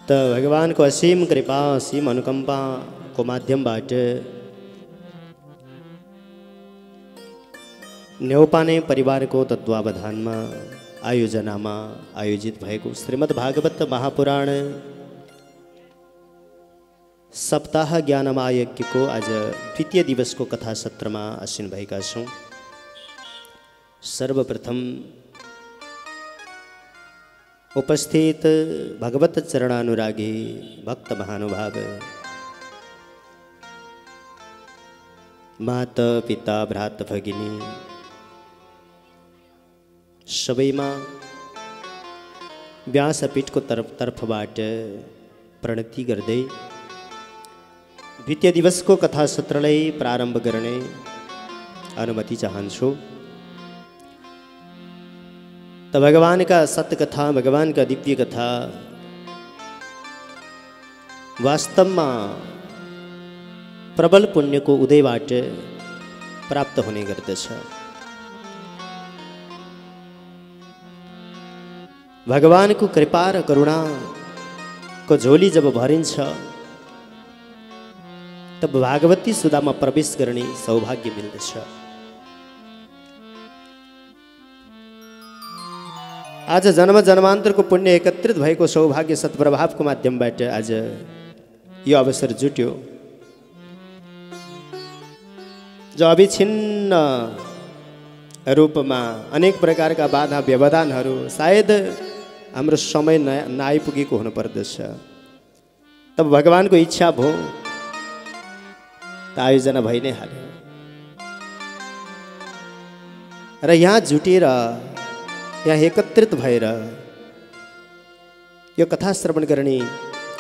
त भगवानको असीम कृपा असीम अनुकम्पाको माध्यमबाट न्यौपाने परिवारको तत्वावधानमा आयोजनामा आयोजित भएको श्रीमद्भागवत महापुराण सप्ताह ज्ञानमहायज्ञको आज द्वितीय दिवसको कथा सत्रमा आसीन भएका छौँ। सर्वप्रथम उपस्थित भगवत चरणानुरागी भक्त महानुभाव माता पिता भ्रात भगिनी सबैमा व्यासपीठको तर्फबाट प्रणति गर्दै द्वितीय दिवसको कथा सत्रलाई प्रारम्भ गर्ने अनुमति चाहन्छु। त भगवानका सत्कथा भगवानका दिव्य कथा वास्तवमा प्रबल पुण्यको उदयबाट प्राप्त हुने गर्दछ। भगवानको कृपा र करुणाको झोली जब भरिन्छ तब भागवती सुधामा प्रवेश गर्ने सौभाग्य मिल्दछ। आज जन्म जन्मान्तरको पुण्य एकत्रित भएको सौभाग्य सत्प्रभावको माध्यमबाट आज यो अवसर जुट्यो। जो अविच्छिन्न रूपमा अनेक प्रकारका बाधा व्यवधानहरू सायद हाम्रो समय नआइपुगेको हुनुपर्दछ, तब भगवानको इच्छा भयो त आयोजना भइ नै हाल्यो र यहाँ जुटेर यहाँ एकत्रित भएर यो कथा श्रवण गर्ने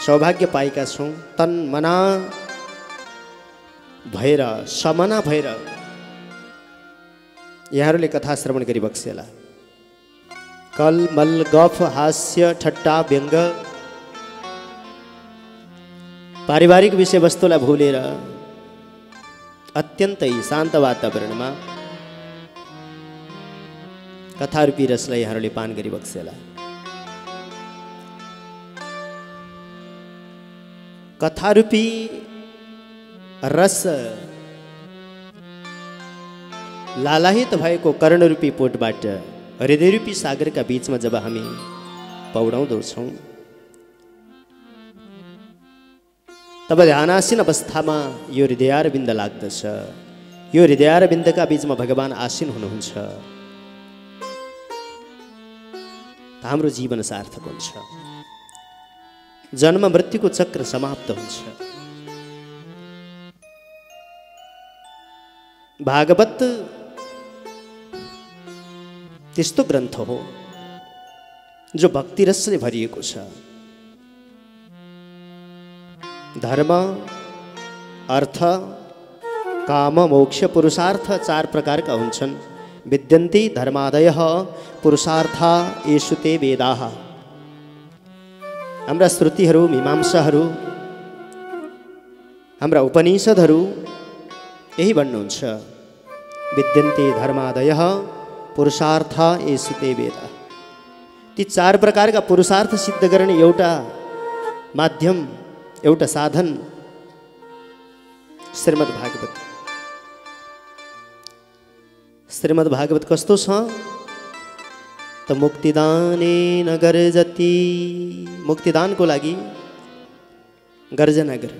सौभाग्य पाएका छौँ। तन मना भएर समना भएर यहाँहरूले कथा श्रवण गरी बक्सेला। कल मल गफ हास्य ठट्टा व्यङ्ग पारिवारिक विषयवस्तुलाई भुलेर अत्यन्तै शान्त वातावरणमा कथारूपी रसलाई यहाँहरूले पान गरी बक्सेला। कथारूपी रस लालाहित भएको कर्णरूपी पोटबाट हृदयरूपी सागरका बीचमा जब हामी पौडाउँदछौँ तब ध्यानासीन अवस्थामा यो हृदयारविन्द लाग्दछ। यो हृदयारविन्दका बीचमा भगवान आसीन हुनुहुन्छ। हाम्रो जीवन सार्थक हुन्छ, जन्म मृत्युको चक्र समाप्त हुन्छ। भागवत त्यस्तो ग्रन्थ हो जो भक्ति रसले भरिएको छ। धर्म अर्थ काम मोक्ष पुरुषार्थ चार प्रकारका हुन्छन्। विद्यन्ते धर्मादयः पुरुषार्था येषु ते वेदाः। हाम्रा श्रुतिहरू मीमांसाहरू हाम्रा उपनिषदहरू यही भन्नुहुन्छ, विद्यन्ते धर्मादयः पुरुषार्था येषु ते वेदाः। ती चार प्रकारका पुरुषार्थ सिद्ध गर्ने एउटा माध्यम एउटा साधन श्रीमद्भागवत। श्रीमद्भागवत कस्तो छ त मुक्तिदाने न गर्जति। मुक्तिदानको लागि गर्जना गर।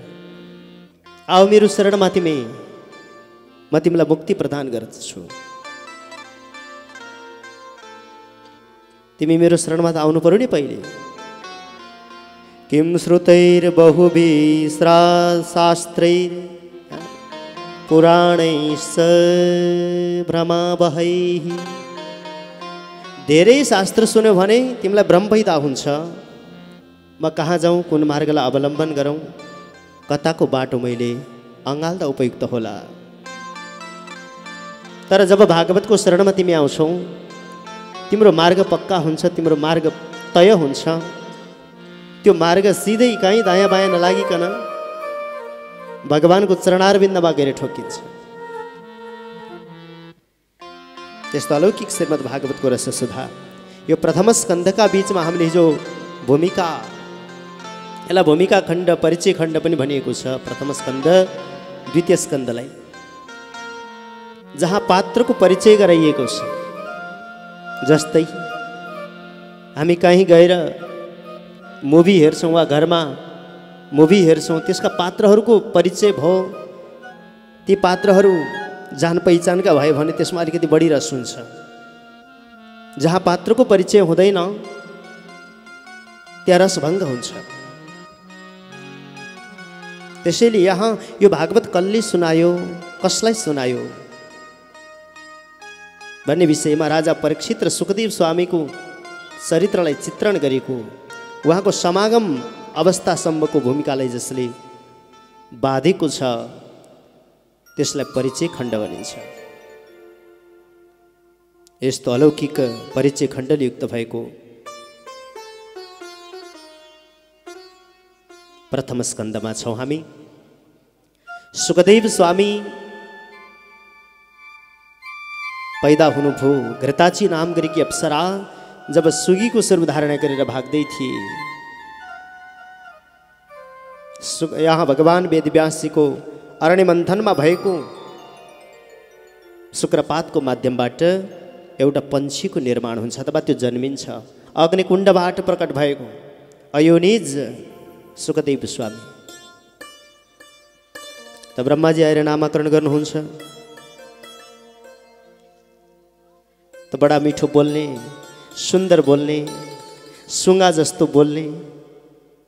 आऊ मेरो शरणमा तिमी, म तिमीलाई मुक्ति प्रदान गर्दछु। तिमी मेरो शरणमा त आउनु पर्यो नि पहिले। किम श्रुतैर्बहुभिः शास्त्रैः पुराणैश्च भ्रमावहैः। धेरै शास्त्र सुन्यो भने तिमीलाई भ्रम पैदा हुन्छ। म कहाँ जाउँ, कुन मार्गलाई अवलम्बन गरौँ, कताको बाटो मैले अँगाल्दा उपयुक्त होला। तर जब भागवतको शरणमा तिमी आउँछौ तिम्रो मार्ग पक्का हुन्छ, तिम्रो मार्ग तय हुन्छ। त्यो मार्ग सिधै कहीँ दायाँ बायाँ नलागिकन भगवानको चरणारविन्दमा गएर ठोकिन्छ। त्यस्तो अलौकिक श्रीमद्भागवतको रससुधा यो प्रथम स्कन्धका बीचमा हामीले हिजो भूमिका यसलाई भूमिका खण्ड परिचय खण्ड पनि भनिएको छ प्रथम स्कन्द द्वितीय स्कन्दलाई, जहाँ पात्रको परिचय गराइएको छ। जस्तै हामी कहीँ गएर मुभी हेर्छौँ वा घरमा मुभी हेर्छौँ, त्यसका पात्रहरूको परिचय भयो, ती पात्रहरू जान पहिचानका भए भने त्यसमा अलिकति बढी रस हुन्छ। जहाँ पात्रको परिचय हुँदैन त्यहाँ रसभङ्ग हुन्छ। त्यसैले यहाँ यो भागवत कसले सुनायो, कसलाई सुनायो भन्ने विषयमा राजा परीक्षित र सुखदेव स्वामीको चरित्रलाई चित्रण गरेको, उहाँको समागम अवस्थासम्मको भूमिकालाई जसले बाँधेको छ त्यसलाई परिचय खण्ड भनिन्छ। यस्तो अलौकिक परिचय खण्डले युक्त भएको प्रथम स्कन्दमा छौँ हामी। सुखदेव स्वामी पैदा हुनुभयो। घृताची नाम गरेकी अप्सरा जब सुगीको स्वरूप धारणा गरेर भाग्दै थिए, यहाँ भगवान वेदव्यासजीको अरण्य मन्थनमा भएको शुक्रपातको माध्यमबाट एउटा पन्छीको निर्माण हुन्छ अथवा त्यो जन्मिन्छ। अग्निकुण्डबाट प्रकट भएको अयोनिज सुखदेव स्वामी। त ब्रह्माजी आएर नामाकरण गर्नुहुन्छ। त बडा मिठो बोल्ने, सुन्दर बोल्ने, सुङ्गा जस्तो बोल्ने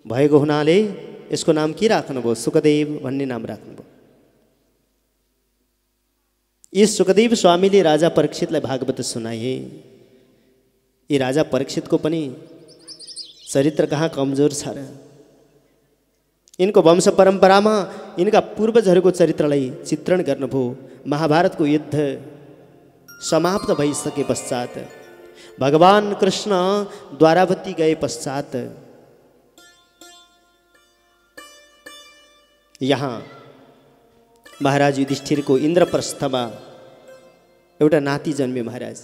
भएको हुनाले यसको नाम के राख्नुभयो? सुखदेव भन्ने नाम राख्नुभयो। यस सुखदेव स्वामीले राजा परीक्षितलाई भागवत सुनाए। यी राजा परीक्षितको पनि चरित्र कहाँ कमजोर छ र? यिनको वंश परम्परामा यिनका पूर्वजहरूको चरित्रलाई चित्रण गर्नुभयो। महाभारतको युद्ध समाप्त भइसके पश्चात भगवान कृष्ण द्वारावती गए पश्चात यहाँ महाराज युधिष्ठिरको इन्द्रप्रस्थमा एउटा नाति जन्मे। महाराज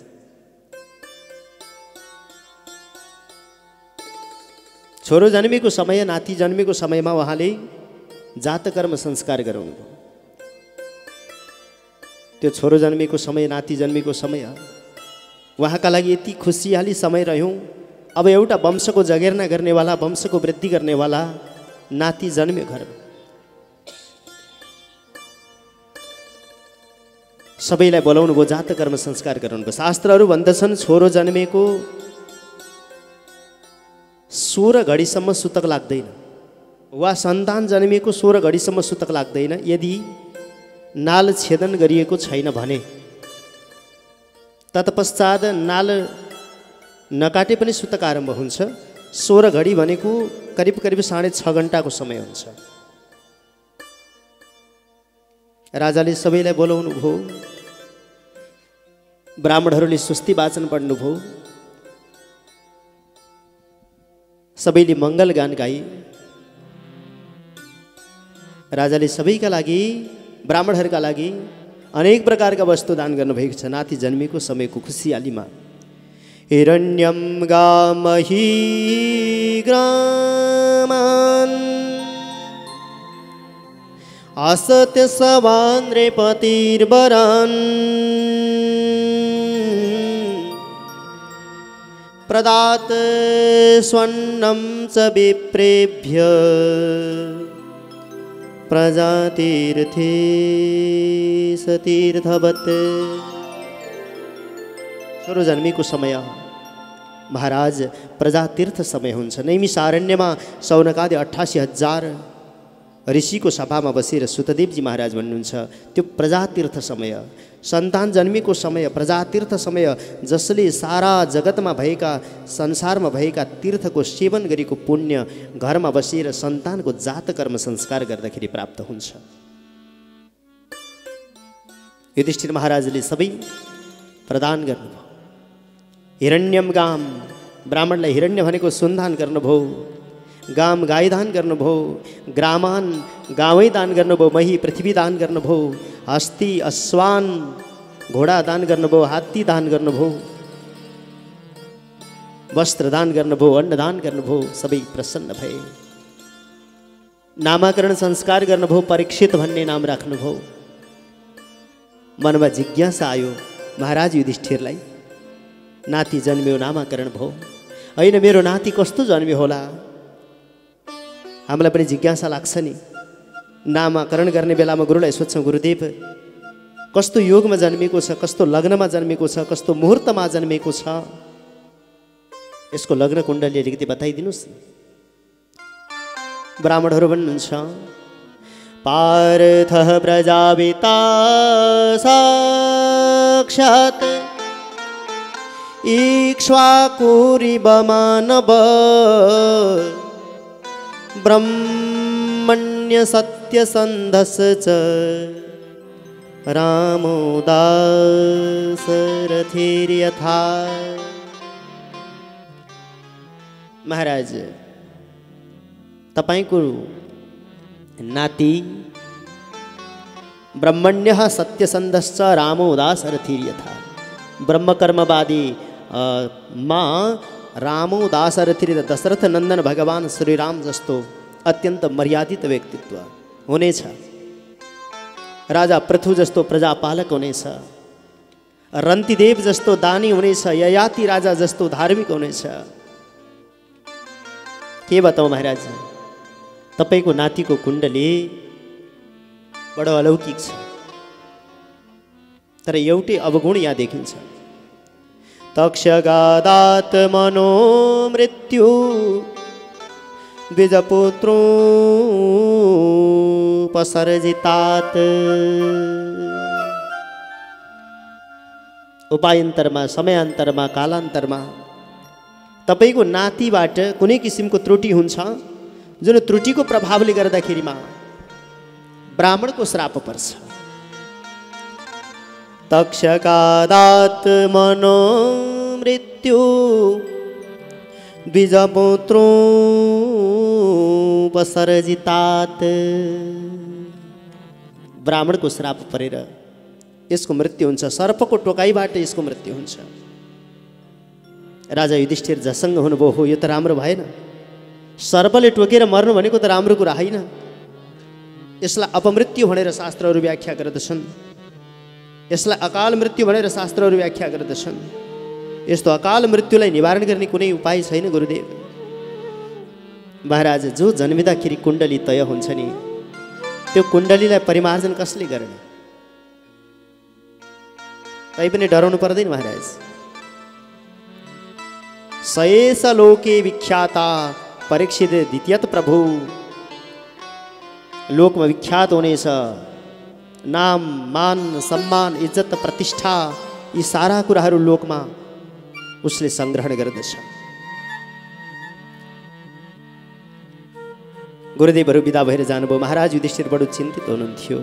छोरो जन्मेको समय, नाति जन्मेको समयमा उहाँले जातकर्म संस्कार गराउनुभयो। त्यो छोरो जन्मेको समय, नाति जन्मेको समय उहाँका लागि यति खुसियाली समय रह्यो। अब एउटा वंशको जगेर्ना गर्नेवाला, वंशको वृद्धि गर्नेवाला नाति जन्म्यो घरमा। सबैलाई बोलाउनु भयो, जातकर्म संस्कार गराउनु भयो। शास्त्रहरू भन्दछन् छोरो जन्मेको 16 घडीसम्म सुतक लाग्दैन, वा सन्तान जन्मिएको 16 घडीसम्म सुतक लाग्दैन यदि नाल छेदन गरिएको छैन भने। तत्पश्चात नाल नकाटे पनि सुतक आरम्भ हुन्छ। 16 घडी भनेको करिब करिब 6.5 घण्टाको समय हुन्छ। राजाले सबैलाई बोलाउनु भयो। ब्राह्मणहरूले स्वस्ति वाचन पढ्नुभयो। सबैले मङ्गल गान गाए। राजाले सबैका लागि, ब्राह्मणहरूका लागि अनेक प्रकारका वस्तु दान गर्नुभएको छ नाति जन्मेको समयको खुसियालीमा। हिरण्यम गामहि ग्रामान् असत्य सवान् नृपतिर्वरान् प्रदात स्वर्णं च विप्रेभ्य प्रजातीर्थे सतीर्थवत्। छोरो जन्मेको समय महाराज प्रजातीर्थ समय हुन्छ। नैमिषारण्यमा सौनकादि 88,000 ऋषिको सभामा बसेर सुतदेवजी महाराज भन्नुहुन्छ त्यो प्रजातीर्थ समय, सन्तान जन्मेको समय, प्रजातीर्थ समय, जसले सारा जगतमा भएका, संसारमा भएका तीर्थको सेवन गरेको पुण्य घरमा बसेर सन्तानको जातकर्म संस्कार गर्दाखेरि प्राप्त हुन्छ। युधिष्ठिर महाराजले सबै प्रदान गर्नुभयो। हिरण्यम गाम, ब्राह्मणलाई हिरण्य भनेको सुनदान गर्नुभयो। गाम गाई दान गर्नुभयो। ग्रामान गावै दान गर्नुभयो। मही पृथ्वी दान गर्नुभयो। हस्ती अश्वान घोडा दान गर्नुभयो। हात्ती दान गर्नुभयो। वस्त्र दान गर्नुभयो। अन्न दान गर्नुभयो। सबै प्रसन्न भए। नामाकरण संस्कार गर्नुभयो, परीक्षित भन्ने नाम राख्नुभयो। मनमा जिज्ञासा आयो महाराज युधिष्ठिरलाई, नाति जन्मियो, नामाकरण भयो, होइन मेरो नाति कस्तो जन्मियो होला? हामीलाई पनि जिज्ञासा लाग्छ नि। नामाकरण गर्ने बेलामा गुरुलाई सोध्छौँ, गुरुदेव कस्तो योगमा जन्मेको छ, कस्तो लग्नमा जन्मेको छ, कस्तो मुहुर्तमा जन्मेको छ, यसको लग्न कुण्डली अलिकति बताइदिनुहोस् न। ब्राह्मणहरू भन्नुहुन्छ, पार्थः प्रजापिता साक्षात् इक्ष्वाकुरिवमानव ब्रह्मण्य सत्यसन्धश्च रामो दाशरथिर्यथा। महाराज तपाईको नाति ब्रह्मण्यः सत्यसन्धश्च रामो दाशरथिर्यथा। ब्रह्मकर्मवादी माँ रामो दाशरथि दशरथ नन्दन भगवान श्रीराम जस्तो अत्यन्त मर्यादित व्यक्तित्व हुनेछ। राजा पृथु जस्तो प्रजापालक हुनेछ, रन्तिदेव जस्तो दानी हुनेछ, ययाति राजा जस्तो धार्मिक हुनेछ। के बताऊ महाराज, तपाईको नातिको कुण्डली बडो अलौकिक छ, तर एउटै अवगुण यहाँ देखिन्छ। तक्षगादात् मनो मृत्यु द्विजपुत्रोपसर्जितात्। उपायन्तरमा, समयान्तरमा, कालान्तरमा तपाईको नातिबाट कुनै किसिमको त्रुटि हुन्छ, जुन त्रुटिको प्रभावले गर्दाखेरिमा ब्राह्मणको श्राप पर्छ। तक्षकादात् मनो मृत्यु द्विजपुत्रोपसर्जितात्। ब्राह्मणको श्राप परेर यसको मृत्यु हुन्छ, सर्पको टोकाइबाट यसको मृत्यु हुन्छ। राजा युधिष्ठिर जसङ्ग हुनुभयो, हो यो त राम्रो भएन, सर्पले टोकेर मर्नु भनेको त राम्रो कुरा होइन। यसलाई अपमृत्यु भनेर शास्त्रहरू व्याख्या गर्दछन्, यसलाई अकाल मृत्यु भनेर शास्त्रहरू व्याख्या गर्दछन्। यस्तो अकाल मृत्युलाई निवारण गर्ने कुनै उपाय छैन गुरुदेव। महाराज जो जन्मिँदाखेरि कुण्डली तय हुन्छ नि, त्यो कुण्डलीलाई परिमार्जन कसले गर्ने? तै पनि डराउनु पर्दैन महाराज। सयेष लोके विख्याता परीक्षित द्वितीयत प्रभु। लोकमा विख्यात हुनेछ, नाम मान सम्मान इज्जत प्रतिष्ठा यी सारा कुराहरू लोकमा उसले संग्रहण गर्दछ। गुरुदेवहरू विदा भएर जानुभयो। महाराज युधिष्ठिर बडो चिन्तित हुनुहुन्थ्यो।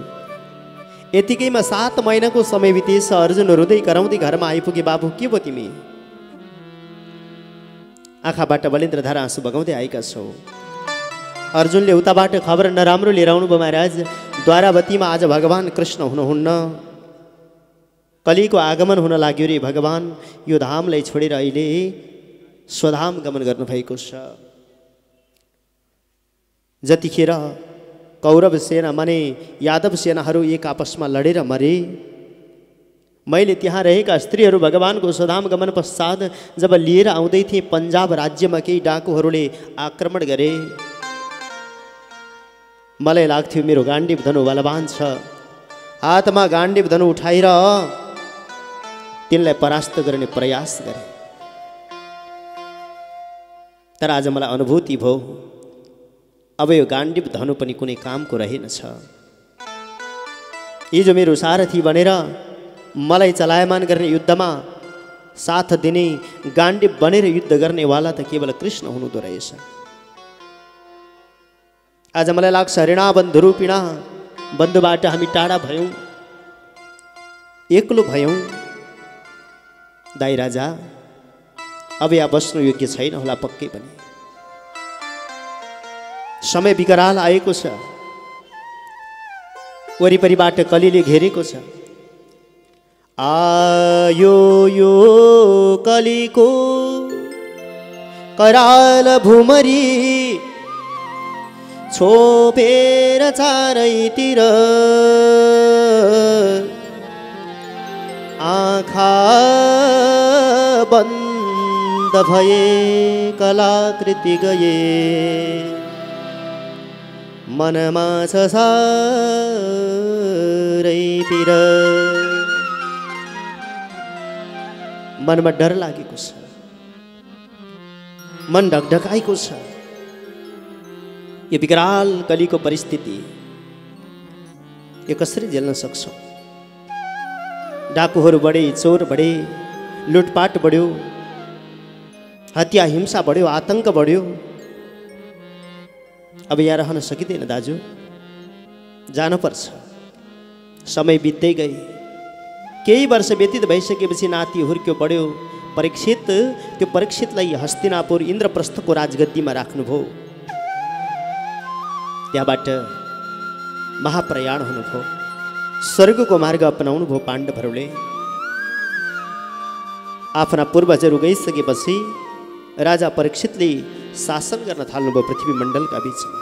यतिकैमा 7 महिनाको समय बितेछ। अर्जुन रुँदै कराउँदै घरमा आइपुगे। बाबु के भयो तिमी? आँखाबाट बलिन्द्रधारा आँसु बगाउँदै आएका छौ। अर्जुनले उताबाट खबर नराम्रो लिएर आउनुभयो। महाराज द्वारावतीमा आज भगवान कृष्ण हुनुहुन्न, कलिको आगमन हुन लाग्यो रे। भगवान यो धामलाई छोडेर अहिले स्वधाम गमन गर्नुभएको छ। जतिखेर कौरव सेना माने यादव सेनाहरू एक आपसमा लडेर मरे, मैले त्यहाँ रहेका स्त्रीहरू भगवानको स्वधाम गमन पश्चात जब लिएर आउँदै थिएँ, पन्जाब राज्यमा केही डाकुहरूले आक्रमण गरे। मलाई लाग्थ्यो मेरो गाण्डीव धनु बलवान छ, हातमा गाण्डीव धनु उठाएर तिनलाई परास्त गर्ने प्रयास गरे। तर आज मलाई अनुभूति भयो, अब यो गाण्डीव धनु पनि कुनै कामको रहेनछ। हिजो मेरो सारथी बनेर मलाई चलायमान गर्ने युद्धमा साथ दिने, गाण्डीव बनेर युद्ध गर्नेवाला त केवल कृष्ण हुनुहुँदो रहेछ। आज मलाई लाग्छ ऋणा बन्धुरूपिणा, बन्धुबाट हामी टाढा भयौँ, एक्लो भयौँ। दाइ राजा अब यहाँ बस्नु योग्य छैन होला पक्कै पनि। समय विकराल आएको छ, वरिपरिबाट कलीले घेरेको छ। आयो यो कलीको कराल भुमरी, छोपेर चारैतिर आँखा बन्द भए कलाकृति गए मनमा छ सारै पिर। मनमा डर लागेको छ, मन ढकढकाएको छ। यो विकराल कलीको परिस्थिति यो कसरी झेल्न सक्छौँ? डाकुहरू बढे, चोर बढे, लुटपाट बढ्यो, हत्या हिंसा बढ्यो, आतंक बढ्यो। अब यहाँ रहन सकिँदैन दाजु, जानुपर्छ। समय बित्दै गए, केही वर्ष व्यतीत भइसकेपछि नाति हुर्क्यो, बढ्यो। परीक्षित, त्यो परीक्षितलाई हस्तिनापुर इन्द्रप्रस्थको राजगद्दीमा राख्नुभयो। त्यहाँबाट महाप्रयाण हुनुभयो, स्वर्गको मार्ग अपनाउनु भयो पाण्डवहरूले। आफ्ना पूर्वजहरू गइसकेपछि राजा परीक्षितले शासन गर्न थाल्नुभयो पृथ्वी मण्डलका बीचमा।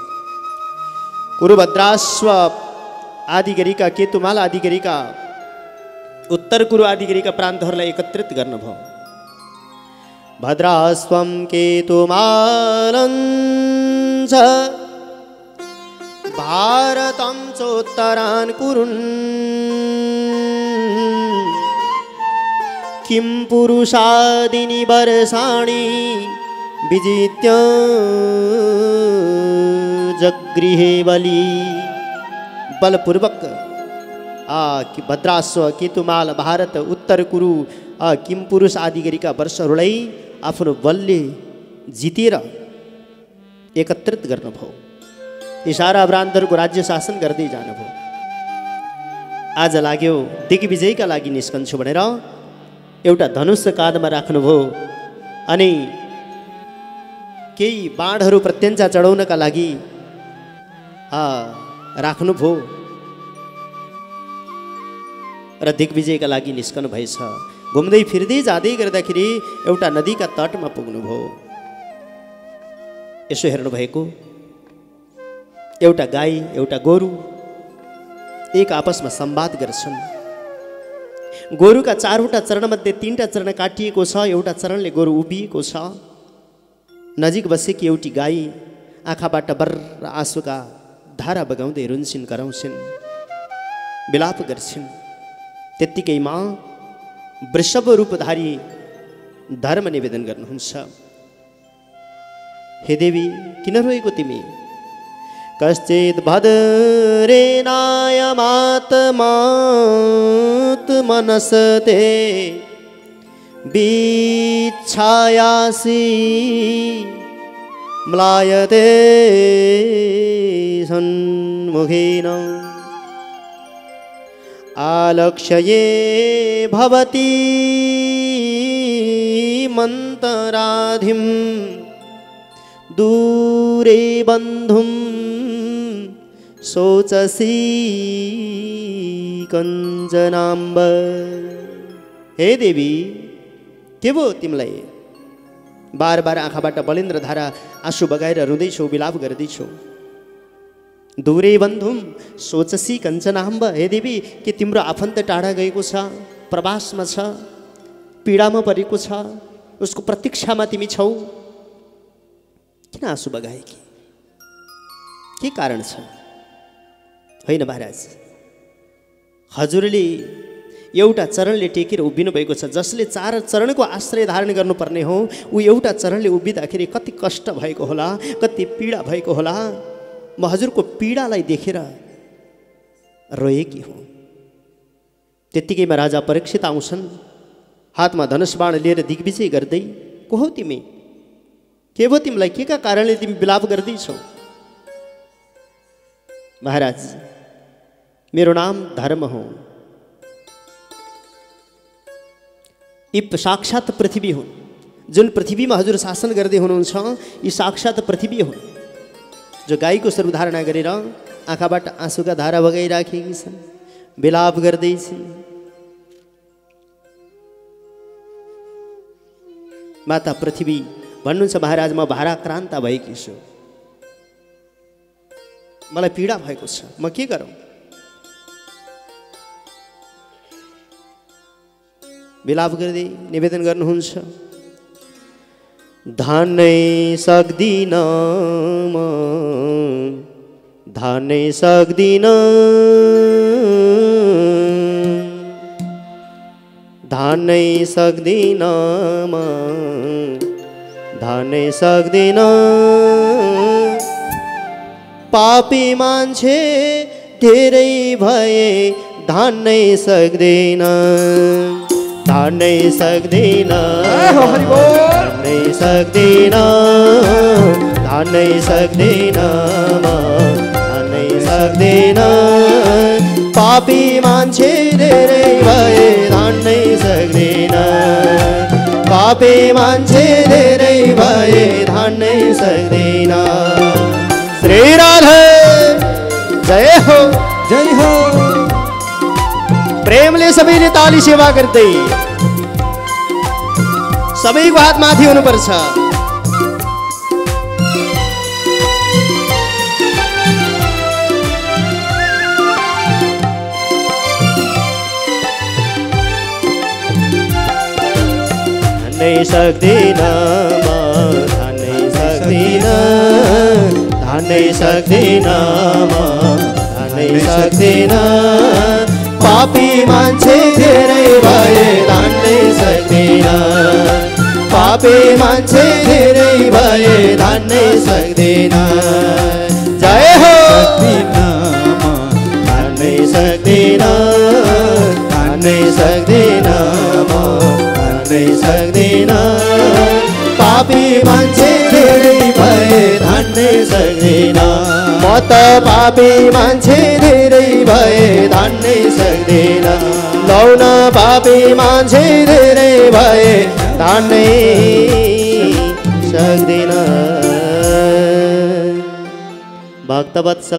कुरुभद्राश्व आदि गरीका, केतुमाल आदि गरीका, उत्तर कुरु आदि गरीका प्रान्तहरूलाई एकत्रित गर्नुभयो। भद्राश्वम केतुमालञ्च भारतं चोत्तरान् कुरुन् किं पुरुषादीनि वर्षाणि विजित्य जगृहे बलि। बलपूर्वक कि भद्राश्व, केतुमाल, भारत, उत्तर कुरु, किम पुरुष आदि गरीका वर्षहरूलाई आफ्नो बलले जितेर एकत्रित गर्नुभयो। यी सारा प्रान्तहरूको राज्य शासन गर्दै जानुभयो। आज लाग्यो दिग्विजयका लागि निस्कन्छु भनेर एउटा धनुष काँधमा राख्नुभयो अनि केही बाणहरू प्रत्यञ्चा चढाउनका लागि राख्नुभयो र दिग्विजयका लागि निस्कनु भएछ। घुम्दै फिर्दै जाँदै गर्दाखेरि एउटा नदीका तटमा पुग्नुभयो। यसो हेर्नुभएको, एउटा गाई, एउटा गोरु एक आपसमा संवाद गर्छन्। गोरुका 4वटा चरणमध्ये 3टा चरण काटिएको छ, एउटा चरणले गोरु उभिएको छ। नजिक बसेकी एउटी गाई आँखाबाट बर्र आँसुका धारा बगाउँदै रुन्छिन्, कराउँछिन्, विलाप गर्छिन्। त्यत्तिकैमा वृषभ रूपधारी धर्म निवेदन गर्नुहुन्छ, हे देवी किन रोएको तिमी? कश्चित् भद्रेणायमात्मात्मनसते विच्छायासि म्लायते सन्मुखेन आलक्ष्ये भवती मन्तराधिं दूरे बन्धुं शोचसी कञ्चनाम्ब। हे देवी के भयो तिमीलाई? बार बार आँखाबाट बलिन्द्र धारा आँसु बगाएर रुँदैछौ, विलाप गर्दैछौ। दूरे बन्धुम सोचसी कञ्चनाम्ब। हे देवी के तिम्रो आफन्त टाढा गएको छ, प्रवासमा छ, पीडामा परेको छ, उसको प्रतीक्षामा तिमी छौ? किन आँसु बगाएकी? के कारण छ? होइन महाराज, हजुरले एउटा चरणले टेकेर उभिनु भएको छ। जसले 4 चरणको आश्रय धारण गर्नुपर्ने हो, ऊ एउटा चरणले उभिँदाखेरि कति कष्ट भएको होला, कति पीडा भएको होला। म हजुरको पीडालाई देखेर रोएकी हुँ। त्यत्तिकैमा राजा परीक्षित आउँछन्, हातमा धनुष बाण लिएर दिग्विजय गर्दै, को हौ तिमी? के भयो तिमीलाई? के का कारणले तिमी विलाप गर्दैछौ? महाराज मेरो नाम धर्म हो। यी साक्षात पृथ्वी हुन्। जुन पृथ्वीमा हजुर शासन गर्दै हुनुहुन्छ, यी साक्षात पृथ्वी हुन् जो गाईको स्वरूप धारणा गरेर आँखाबाट आँसुका धारा बगाइराखेकी छन्, विलाप गर्दैछन्। माता पृथ्वी भन्नुहुन्छ, महाराज म भाराक्रान्ता भएकी छु। मलाई पीडा भएको छ, म के गरौँ? विलाप गर्दै निवेदन गर्नुहुन्छ, धान्नै सक्दिन म, धान्नै सक्दिन, धान्नै सक्दिन म, धान्नै सक्दिन, पापी मान्छे धेरै भए धान्नै सक्दैन, धान्नै सक्दैन, धान्नै सक्दैन, धान्नै सक्दैन म, धान्नै सक्दैन, पापी मान्छे धेरै भए धान्नै सक्दैन, पापी मान्छे धेरै भए धान्नै सक्दैन। श्री राधे जय हो, जय हो। प्रेमले सबैले ताली सेवा गर्दै सबैको हात माथि हुनुपर्छ। धान्नै सक्दिन म, धान्नै सक्दिन, धान्नै सक्दिन म, धान्नै सक्दिन, पापी मान्छे धेरै भए धान्नै सक्दिन, पापी मान्छे धेरै भए धान्नै सक्दिन। जय हो। धान्नै सक्दिन, धान्नै सक्दिन म, धान्नै सक्दिन, पापी मान्छे धेरै भए धान्नै सक्दिन, म त पापी मान्छे धेरै भए धान्नै सक्दिन, लौ न पापी मान्छे धेरै भए धान्नै सक्दिन। भक्तवत्सल